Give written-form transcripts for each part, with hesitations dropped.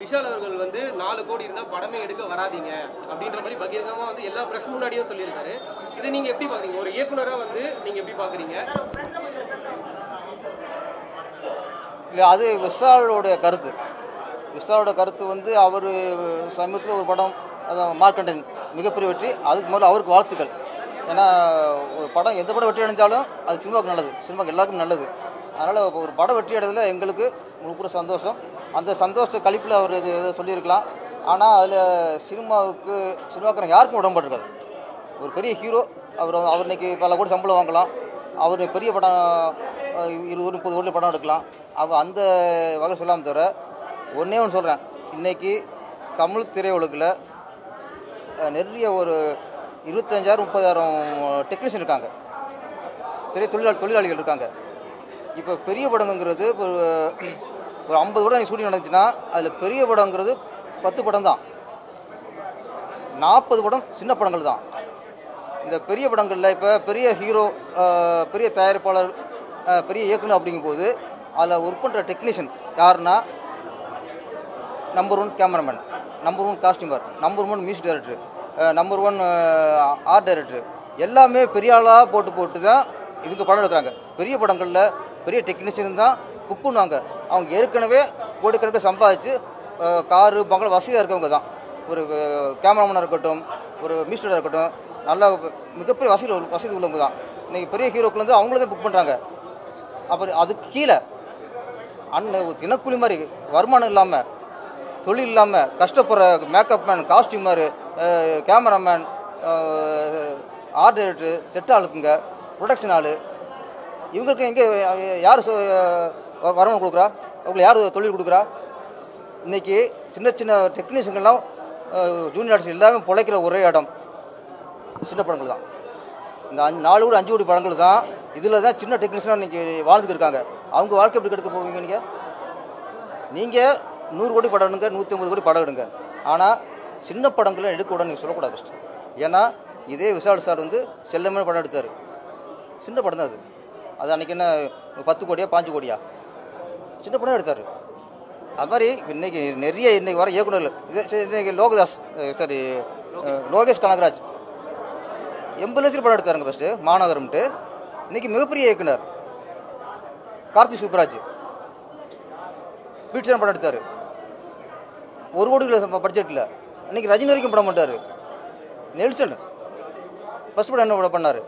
விஷால் அவர்கள் வந்து 4 கோடி இருந்தா படமே எடுக்க வராதீங்க அப்படின்ற மாதிரி பகிரங்கமா வந்து எல்லா பிரஸ் முன்னாடியும் சொல்லியிருக்காரு. இது நீங்க எப்படி பாக்குறீங்க? ஒரு இயக்குனரா வந்து நீங்க எப்படி பாக்குறீங்க? இல்லை, அது விஷாலோட கருத்து. விஷாலோட கருத்து வந்து அவர் சமீபத்தில் ஒரு படம், அதான் மார்க்கண்டன் மிகப்பெரிய வெற்றி. அதுக்கு முதல்ல அவருக்கு வாழ்த்துக்கள். ஏன்னா ஒரு படம் எந்த படம் வெற்றி அடைஞ்சாலும் அது சினிமாவுக்கு நல்லது, சினிமாவுக்கு எல்லாருக்கும் நல்லது. அதனால் ஒரு படம் வெற்றி அடைறதுல எங்களுக்கு முழுப்புற சந்தோஷம். அந்த சந்தோஷ கழிப்பில் அவர் இது இதை சொல்லியிருக்கலாம். ஆனால் அதில் சினிமாக்காரங்க யாருக்கும் உடன்பாடு இருக்காது. ஒரு பெரிய ஹீரோ, அவர் இன்னைக்கு பல கோடி சம்பளம் வாங்கலாம், அவர் பெரிய படம் 20-30 கோடி படம் எடுக்கலாம். அந்த வகை சொல்லாமல் தவிர ஒன்றே ஒன்று சொல்கிறேன். இன்றைக்கி தமிழ் திரையுலகில் நிறைய ஒரு 25,000-30,000 டெக்னீஷியன் இருக்காங்க, தொழிலாளிகள் இருக்காங்க. இப்போ பெரிய படங்கிறது ஒரு 50 படம் ஷூட்டிங் நடந்துச்சுன்னா அதில் பெரிய படங்கிறது 10 படம் தான், 40 படம் சின்ன படங்கள் தான். இந்த பெரிய படங்களில் இப்போ பெரிய ஹீரோ, பெரிய தயாரிப்பாளர், பெரிய இயக்குனர் அப்படிங்கும்போது அதில் ஒர்க் பண்ணுற டெக்னீஷியன் யாருன்னா number 1 cameraman, number 1 costumer, number 1 music director, number 1 art director, எல்லாமே பெரிய ஆளாக போட்டு தான் இதுக்கு படம் எடுக்கிறாங்க. பெரிய படங்களில் பெரிய டெக்னீஷியன் தான் புக் பண்ணுவாங்க. அவங்க ஏற்கனவே கோடிக்கணக்கில் சம்பாதிச்சு காரு பங்களா வசதியாக இருக்கவங்க தான். ஒரு கேமராமேனாக இருக்கட்டும், ஒரு மியூசிக் இருக்கட்டும், நல்லா மிகப்பெரிய வசதி உள்ளவங்க தான். இன்றைக்கி பெரிய ஹீரோக்கள் வந்து அவங்கள தான் புக் பண்ணுறாங்க. அப்புறம் அதுக்கு கீழே தினக்கூலி மாதிரி வருமானம் இல்லாமல், தொழில் இல்லாமல் கஷ்டப்படுற makeup man, costumer, cameraman, art director, set ஆளுக்குங்க, ப்ரொடக்ஷன் ஆள், இவங்களுக்கு எங்கே யார் வருமானம் கொடுக்குறா? அவங்களுக்கு யார் தொழில் கொடுக்குறா? இன்றைக்கி சின்ன சின்ன டெக்னீஷியன்கள்லாம், ஜூனியர் ஆர்டிஸ்ட் எல்லாமே பிழைக்கிற ஒரே இடம் சின்ன படங்கள் தான். இந்த 4 கோடி 5 கோடி படங்கள் தான். இதில் தான் சின்ன டெக்னீஷியனாக இன்றைக்கி வாழ்ந்துட்டு இருக்காங்க. அவங்க வாழ்க்கை எப்படி கெடுக்க போவீங்க? நீங்கள் 100 கோடி படம் எடுங்க, 150 கோடி படம் எடுங்க. ஆனால் சின்ன படங்களை எடுக்க நீங்கள் சொல்லக்கூடாது ஃபஸ்ட்டு. ஏன்னா இதே விஷால் சார் வந்து செல்லமே படம் எடுத்தார், சின்ன படம் தான் அது அன்றைக்கி என்ன 10 கோடியா 5 கோடியா சின்ன படம் எடுத்தார். அது மாதிரி இன்றைக்கி வர இயக்குநர்கள் இன்றைக்கி லோகேஷ் கனகராஜ் 80 லட்சம் படம் எடுத்தாருங்க ஃபஸ்ட்டு, மாநகரம்ட்டு. இன்றைக்கி மிகப்பெரிய இயக்குனர் கார்த்திக் சுப்ராஜ் பீட்சன் படம் எடுத்தார், 1 கோடி பட்ஜெட்டில். இன்றைக்கி ரஜினி வரைக்கும் படம் பண்ணிட்டார். நெல்சன் ஃபஸ்ட் படம் என்ன படம் பண்ணார்?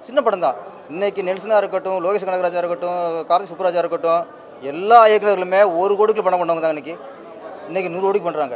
சின்ன படம் தான். இன்றைக்கி நெல்சனாக இருக்கட்டும், லோகேஷ் கனகராஜாக இருக்கட்டும், கார்த்திக் சுப்ராஜாக இருக்கட்டும், எல்லா இயக்குநர்களுமே 1 கோடிக்கு படம் பண்ணவங்க தான். இன்றைக்கி 100 கோடிக்கு பண்ணுறாங்க.